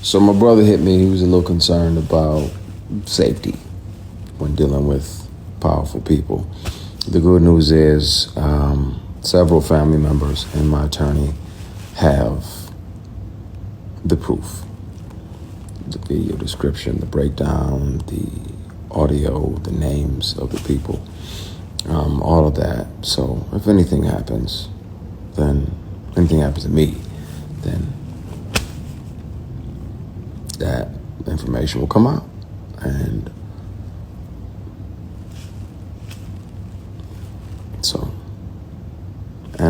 So my brother hit me. He was a little concerned about safety when dealing with powerful people. The good news is several family members and my attorney have the proof, the video description, the breakdown, the audio, the names of the people, all of that. So if anything happens to me, then that information will come out. And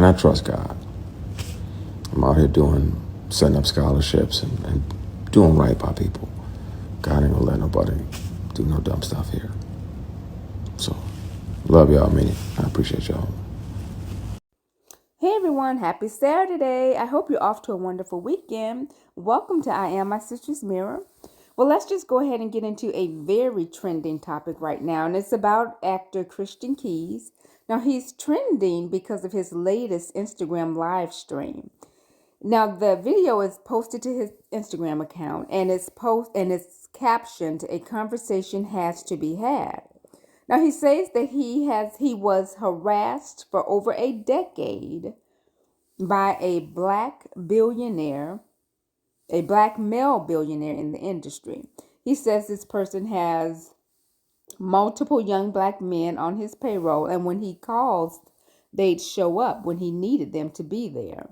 I trust God. I'm out here setting up scholarships and doing right by people. God ain't gonna let nobody do no dumb stuff here. So, love y'all, mean it. I appreciate y'all. Hey everyone, happy Saturday. I hope you're off to a wonderful weekend. Welcome to I Am My Sister's Mirror. Well, let's just go ahead and get into a very trending topic right now, and it's about actor Christian Keys. Now, he's trending because of his latest Instagram live stream. Now, the video is posted to his Instagram account, and it's captioned "A conversation has to be had." Now, he says that he was harassed for over a decade by a black male billionaire in the industry. He says this person has multiple young black men on his payroll, and when he calls, they'd show up when he needed them to be there.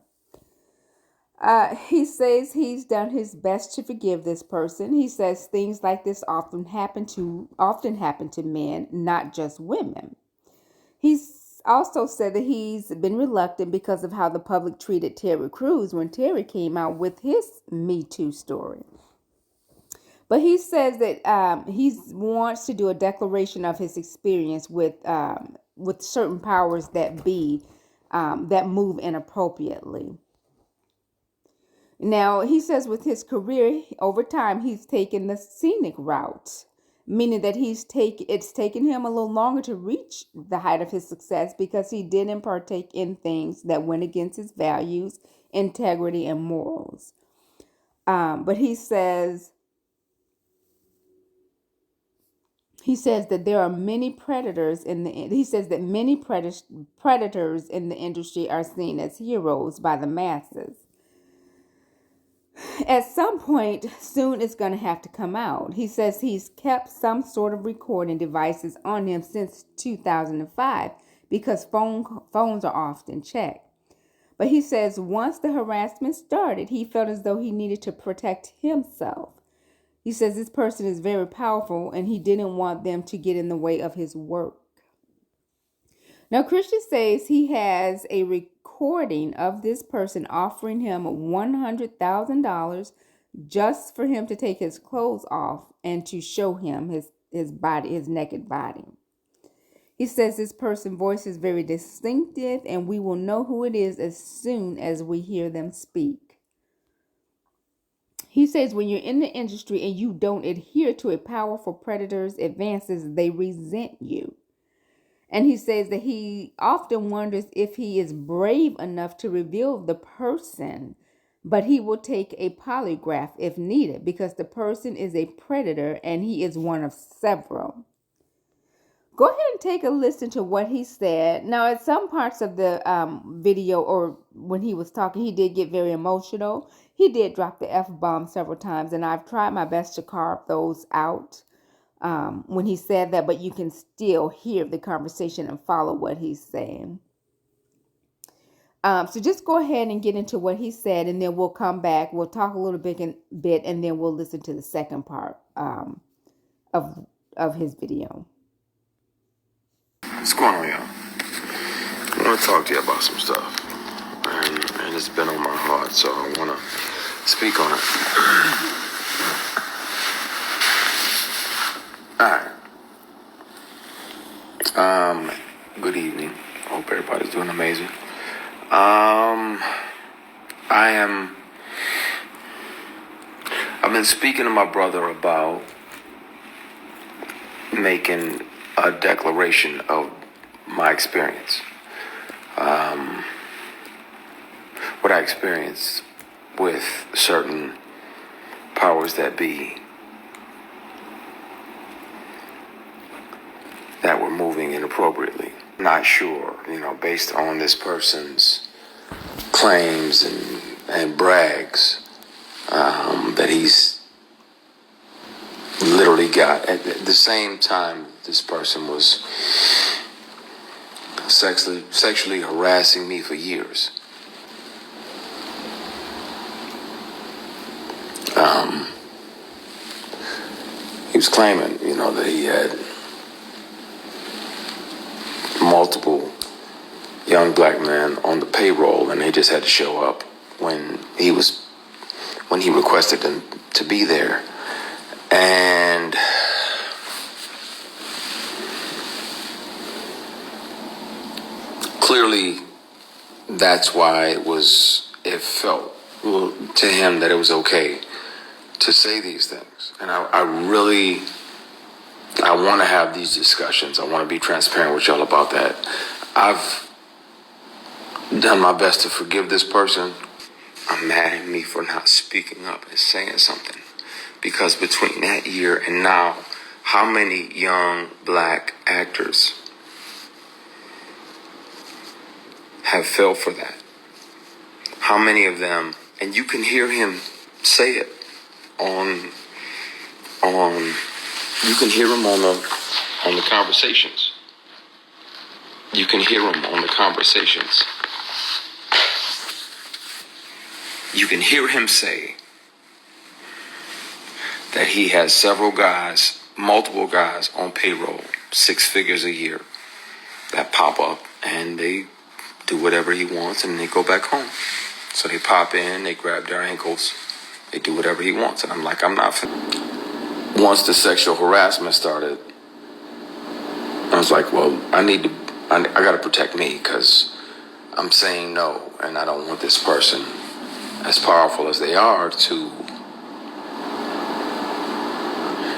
He says he's done his best to forgive this person. He says things like this often happen to men, not just women. He's also said that he's been reluctant because of how the public treated Terry Crews when Terry came out with his Me Too story. But he says that he wants to do a declaration of his experience with certain powers that be that move inappropriately. Now, he says with his career, over time, he's taken the scenic route, meaning that it's taken him a little longer to reach the height of his success because he didn't partake in things that went against his values, integrity, and morals. But he says that there are many predators he says that many predators in the industry are seen as heroes by the masses. At some point soon it's going to have to come out. He says he's kept some sort of recording devices on him since 2005 because phones are often checked. But he says once the harassment started, he felt as though he needed to protect himself. He says this person is very powerful and he didn't want them to get in the way of his work. Now, Christian says he has a recording of this person offering him $100,000 just for him to take his clothes off and to show him his body, his naked body. He says this person's voice is very distinctive and we will know who it is as soon as we hear them speak. He says when you're in the industry and you don't adhere to a powerful predator's advances, they resent you. And he says that he often wonders if he is brave enough to reveal the person, but he will take a polygraph if needed because the person is a predator and he is one of several. Go ahead and take a listen to what he said. Now, at some parts of the video or when he was talking, he did get very emotional. He did drop the F-bomb several times, and I've tried my best to carve those out when he said that, but you can still hear the conversation and follow what he's saying. So just go ahead and get into what he said, and then we'll come back. We'll talk a little bit, and then we'll listen to the second part of his video. What's going on, y'all? I want to talk to you about some stuff, and it's been on my heart, so I want to speak on it. All right. Good evening. Hope everybody's doing amazing. I've been speaking to my brother about making a declaration of my experience. What I experienced with certain powerful powers that be that were moving inappropriately. Not sure, based on this person's claims and brags, that he's literally got, at the same time this person was sexually harassing me for years. He was claiming, that he had multiple young black men on the payroll, and they just had to show up when he requested them to be there. And clearly that's why it felt to him that it was okay to say these things. And I want to have these discussions. I want to be transparent with y'all about that. I've done my best to forgive this person. I'm mad at me for not speaking up and saying something. Because between that year and now, how many young black actors have fell for that? How many of them, and you can hear him say it you can hear him on the conversations. You can hear him on the conversations. You can hear him say that he has multiple guys on payroll, 6 figures a year, that pop up and they do whatever he wants and they go back home. So they pop in, they grab their ankles, they do whatever he wants. And I'm like, once the sexual harassment started, I was like, well, I got to protect me, because I'm saying no, and I don't want this person, as powerful as they are, to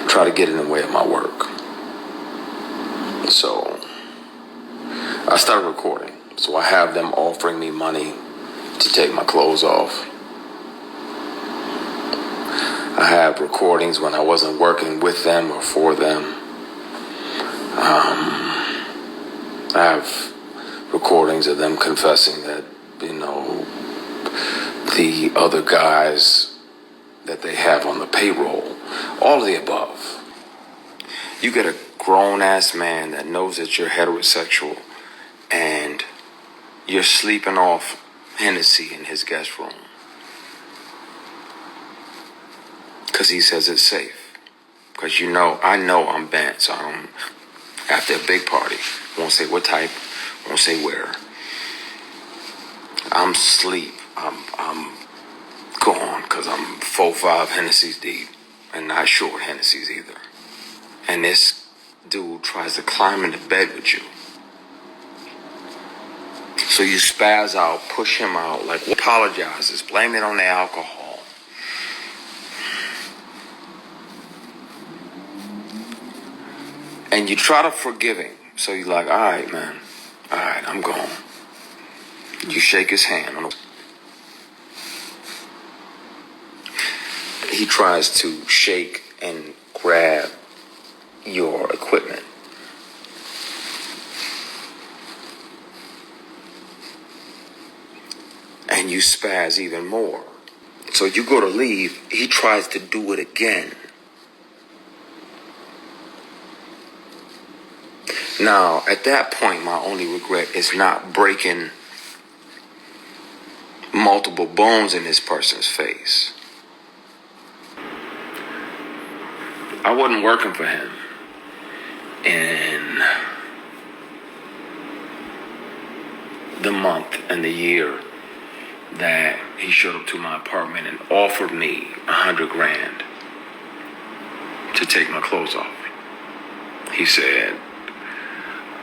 try to get in the way of my work. So I started recording. So I have them offering me money to take my clothes off. I have recordings when I wasn't working with them or for them. I have recordings of them confessing that, the other guys that they have on the payroll, all of the above. You get a grown-ass man that knows that you're heterosexual and you're sleeping off Hennessy in his guest room because he says it's safe. Because I know I'm bent, so I don't, after a big party, won't say what type, won't say where. I'm asleep. I'm gone because I'm 4-5 Hennessy's deep and not short Hennessy's either. And this dude tries to climb into bed with you. So you spaz out, push him out, apologizes, blame it on the alcohol. And you try to forgive him. So you're like, all right, man. All right, I'm gone. You shake his hand. He tries to shake and grab your equipment. And you spaz even more. So you go to leave, he tries to do it again. Now, at that point, my only regret is not breaking multiple bones in this person's face. I wasn't working for him in the month and the year that he showed up to my apartment and offered me $100,000 to take my clothes off. He said,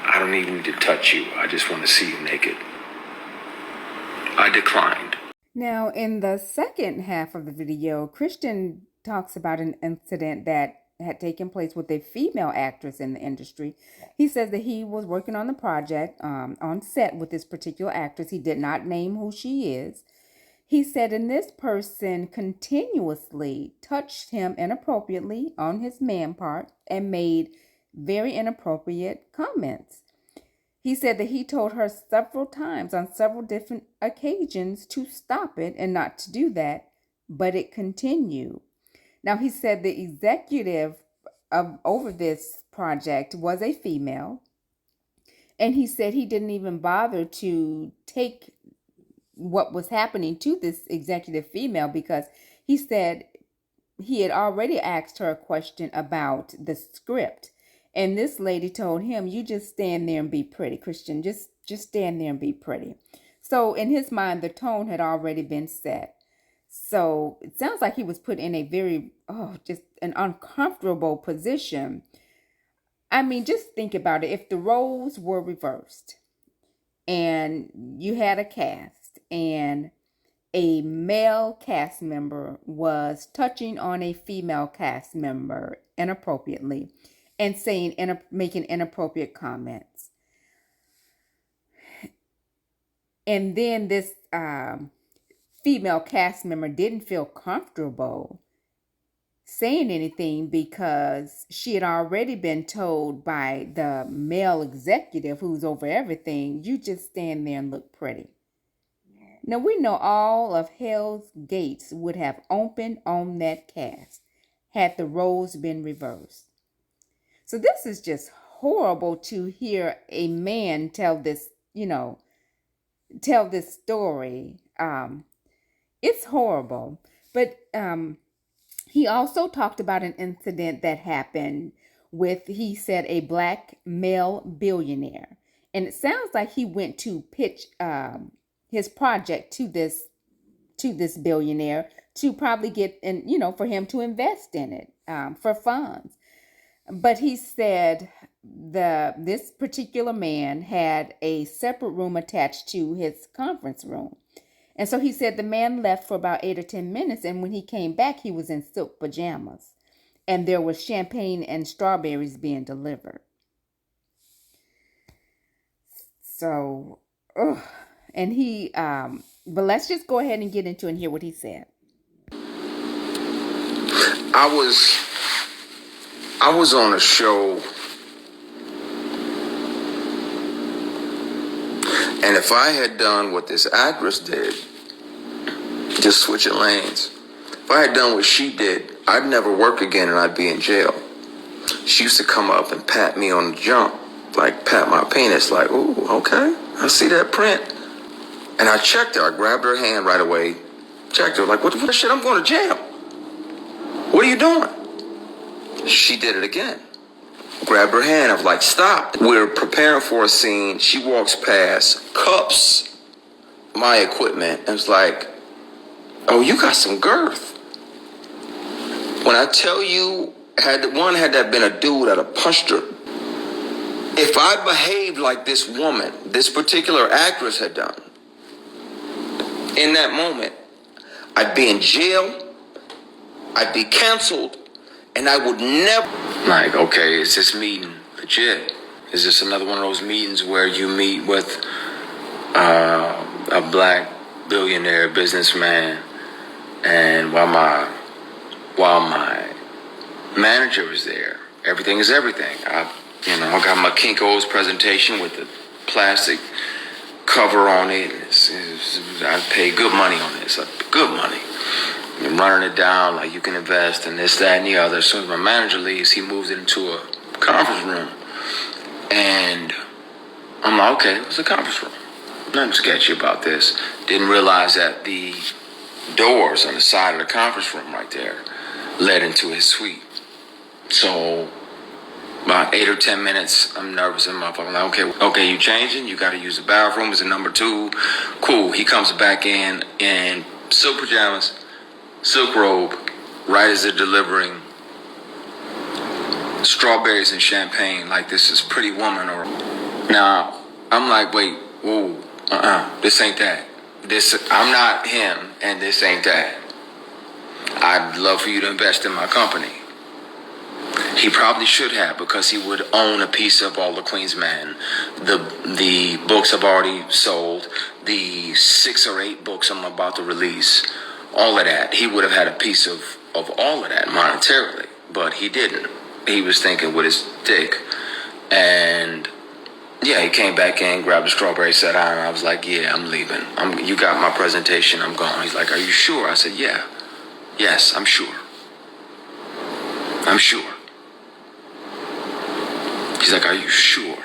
I don't even need to touch you. I just want to see you naked. I declined. Now, in the second half of the video, Christian talks about an incident that had taken place with a female actress in the industry. He says that he was working on the project on set with this particular actress. He did not name who she is. He said, and this person continuously touched him inappropriately on his man part and made very inappropriate comments. He said that he told her several times on several different occasions to stop it and not to do that, but it continued. Now, he said the executive over this project was a female, and he said he didn't even bother to take what was happening to this executive female because he said he had already asked her a question about the script. And this lady told him, you just stand there and be pretty, Christian. Just stand there and be pretty. So in his mind, the tone had already been set. So it sounds like he was put in a very, just an uncomfortable position. I mean, just think about it. If the roles were reversed and you had a cast and a male cast member was touching on a female cast member inappropriately and making inappropriate comments. And then this female cast member didn't feel comfortable saying anything because she had already been told by the male executive who's over everything, you just stand there and look pretty. Now, we know all of hell's gates would have opened on that cast had the roles been reversed. So this is just horrible to hear a man tell this story. It's horrible. But he also talked about an incident that happened with, he said, a black male billionaire. And it sounds like he went to pitch his project to this billionaire to probably get for him to invest in it for funds. But he said this particular man had a separate room attached to his conference room. And so he said the man left for about 8 or 10 minutes. And when he came back, he was in silk pajamas. And there was champagne and strawberries being delivered. So, and he, but let's just go ahead and get into and hear what he said. I was on a show, and if I had done what this actress did, just switching lanes, if I had done what she did, I'd never work again and I'd be in jail. She used to come up and pat me on the jump, like pat my penis, like, ooh, okay, I see that print. And I checked her, I grabbed her hand right away, checked her, like, what the shit, I'm going to jail. What are you doing? She did it again. Grabbed her hand, I was like, stop. We're preparing for a scene, she walks past, cups my equipment, and was like, oh, you got some girth. When I tell you, had that been a dude, I'd have punched her. If I behaved like this woman, this particular actress had done, in that moment, I'd be in jail, I'd be canceled, and I would never... Like, okay, is this meeting legit? Is this another one of those meetings where you meet with a black billionaire businessman, and while my manager is there, everything is everything. I got my Kinko's presentation with the plastic cover on it. I pay good money on this, good money. I'm running it down like you can invest in this, that, and the other. As soon as my manager leaves, he moves it into a conference room. And I'm like, okay, it's a conference room. Nothing sketchy about this. Didn't realize that the doors on the side of the conference room right there led into his suite. So about 8 or 10 minutes, I'm nervous and I'm like, okay, you changing? You got to use the bathroom. It's a number 2. Cool. He comes back in silk pajamas, silk robe, right as they're delivering strawberries and champagne, like this is Pretty Woman. Or now I'm like, wait, whoa, this ain't that. I'm not him, and this ain't that. I'd love for you to invest in my company. He probably should have, because he would own a piece of all the Queensman. The books have already sold. the 6 or 8 books I'm about to release, all of that, he would have had a piece of all of that monetarily, but he didn't. He was thinking with his dick. And yeah, he came back in, grabbed a strawberry, sat down, and I was like, yeah, I'm leaving. You got my presentation, I'm gone. He's like, are you sure? I said, yeah. Yes, I'm sure. I'm sure. He's like, are you sure?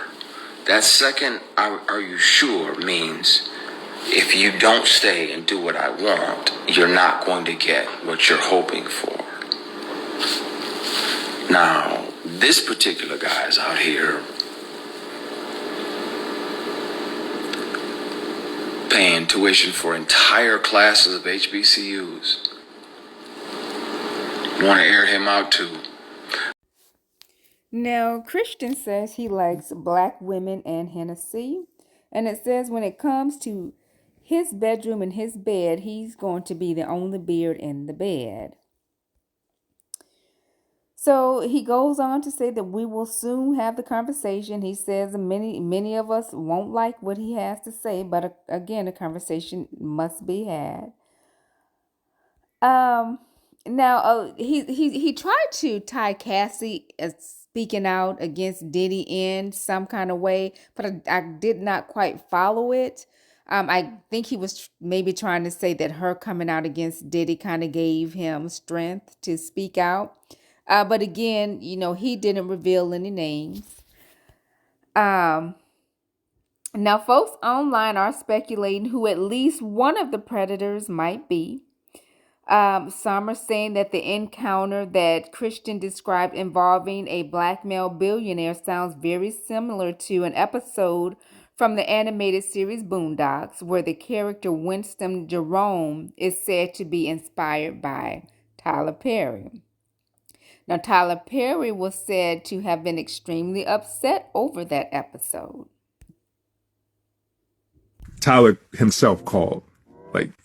That second, are you sure, means if you don't stay and do what I want, you're not going to get what you're hoping for. Now, this particular guy is out here paying tuition for entire classes of HBCUs. Want to air him out too. Now, Christian says he likes black women and Hennessy. And it says when it comes to his bedroom and his bed, he's going to be the only beard in the bed. So he goes on to say that we will soon have the conversation. He says many of us won't like what he has to say, but again, a conversation must be had. Now he tried to tie Cassie as speaking out against Diddy in some kind of way, but I did not quite follow it. I think he was maybe trying to say that her coming out against Diddy kind of gave him strength to speak out. But again, he didn't reveal any names. Now, folks online are speculating who at least one of the predators might be. Some are saying that the encounter that Christian described involving a black male billionaire sounds very similar to an episode from the animated series Boondocks, where the character Winston Jerome is said to be inspired by Tyler Perry. Now, Tyler Perry was said to have been extremely upset over that episode. Tyler himself called,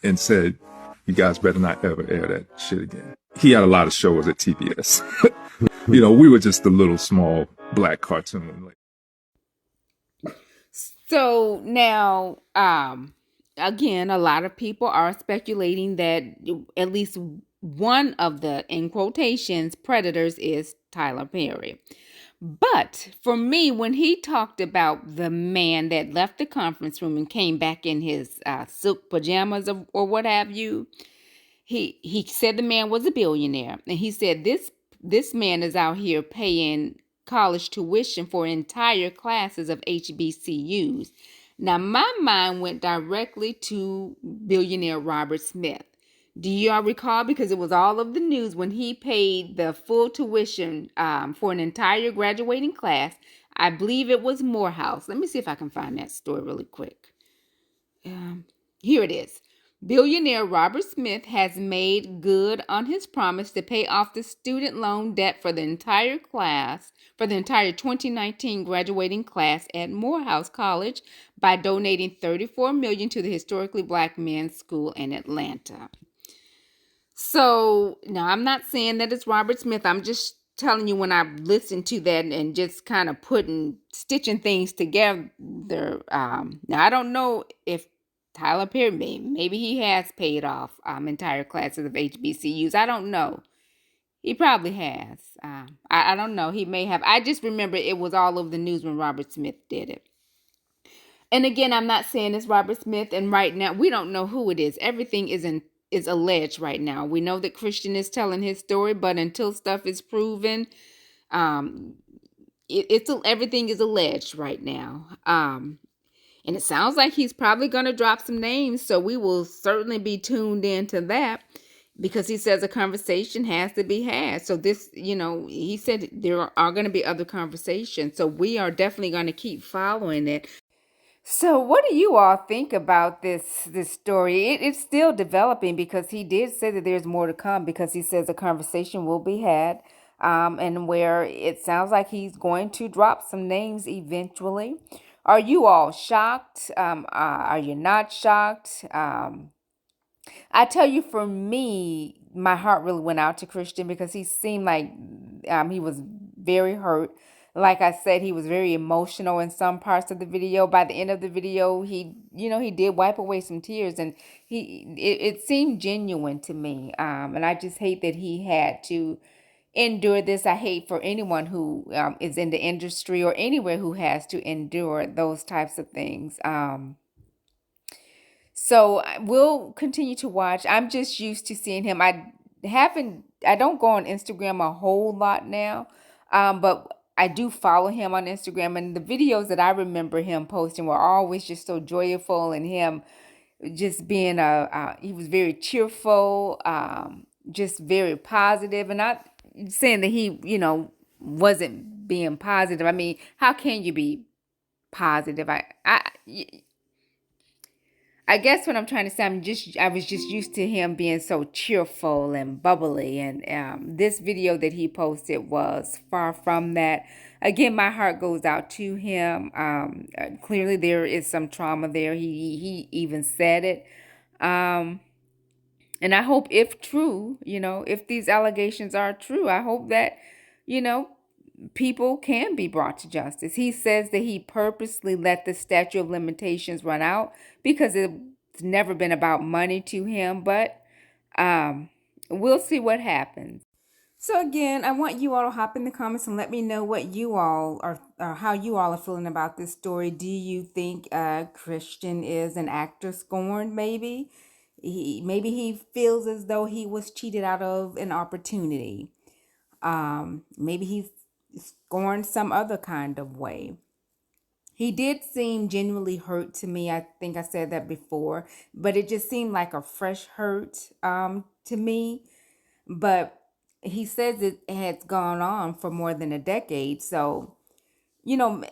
and said, "You guys better not ever air that shit again." He had a lot of shows at TBS. We were just a little small black cartoon. So now, again, a lot of people are speculating that at least one of the, in quotations, predators is Tyler Perry. But for me, when he talked about the man that left the conference room and came back in his silk pajamas or what have you, he said the man was a billionaire. And he said this man is out here paying college tuition for entire classes of HBCUs. Now, my mind went directly to billionaire Robert Smith. Do y'all recall? Because it was all of the news when he paid the full tuition for an entire graduating class. I believe it was Morehouse. Let me see if I can find that story really quick. Here it is. Billionaire Robert Smith has made good on his promise to pay off the student loan debt for the entire 2019 graduating class at Morehouse College by donating $34 million to the historically black men's school in Atlanta. So now I'm not saying that it's Robert Smith. I'm just telling you when I listened to that and just kind of stitching things together. Now I don't know if Tyler Perry, maybe he has paid off entire classes of HBCUs. I don't know. He probably has. I don't know. He may have. I just remember it was all over the news when Robert Smith did it. And again, I'm not saying it's Robert Smith. And right now, we don't know who it is. Everything is alleged right now. We know that Christian is telling his story, but until stuff is proven, everything is alleged right now. And it sounds like he's probably going to drop some names, so we will certainly be tuned into that because he says a conversation has to be had. So this, he said there are going to be other conversations, so we are definitely going to keep following it. So what do you all think about this story? It's still developing because he did say that there's more to come because he says a conversation will be had and where it sounds like he's going to drop some names eventually. Are you all shocked? Are you not shocked? I tell you, for me, my heart really went out to Christian because he seemed like he was very hurt. Like I said, he was very emotional in some parts of the video. By the end of the video, he did wipe away some tears, and it seemed genuine to me. And I just hate that he had to endure this. I hate for anyone who is in the industry or anywhere who has to endure those types of things. So we'll continue to watch. I'm just used to seeing him. I don't go on Instagram a whole lot now, but I do follow him on Instagram, and the videos that I remember him posting were always just so joyful, and him just being he was very cheerful, just very positive, and not saying that he, wasn't being positive. I mean, how can you be positive? I guess what I'm trying to say, I was just used to him being so cheerful and bubbly, and this video that he posted was far from that. Again, my heart goes out to him. Clearly, there is some trauma there. He even said it, and I hope, if true, if these allegations are true, I hope that, you know, people can be brought to justice. He says that he purposely let the statute of limitations run out because it's never been about money to him, but we'll see what happens. So again, I want you all to hop in the comments and let me know what you all are, or how you all are feeling about this story. Do you think Christian is an actor scorned? Maybe he feels as though he was cheated out of an opportunity. Maybe he's scorned some other kind of way. He did seem genuinely hurt to me. I think I said that before, but it just seemed like a fresh hurt to me. But he says it has gone on for more than a decade. So,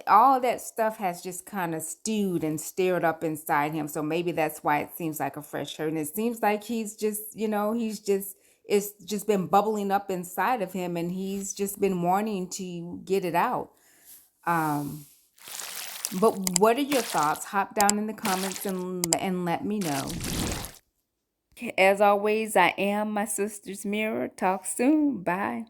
all that stuff has just kind of stewed and stirred up inside him. So maybe that's why it seems like a fresh hurt. And it seems like he's just, it's just been bubbling up inside of him, and he's just been wanting to get it out. But what are your thoughts? Hop down in the comments and let me know. As always, I am my sister's mirror. Talk soon. Bye.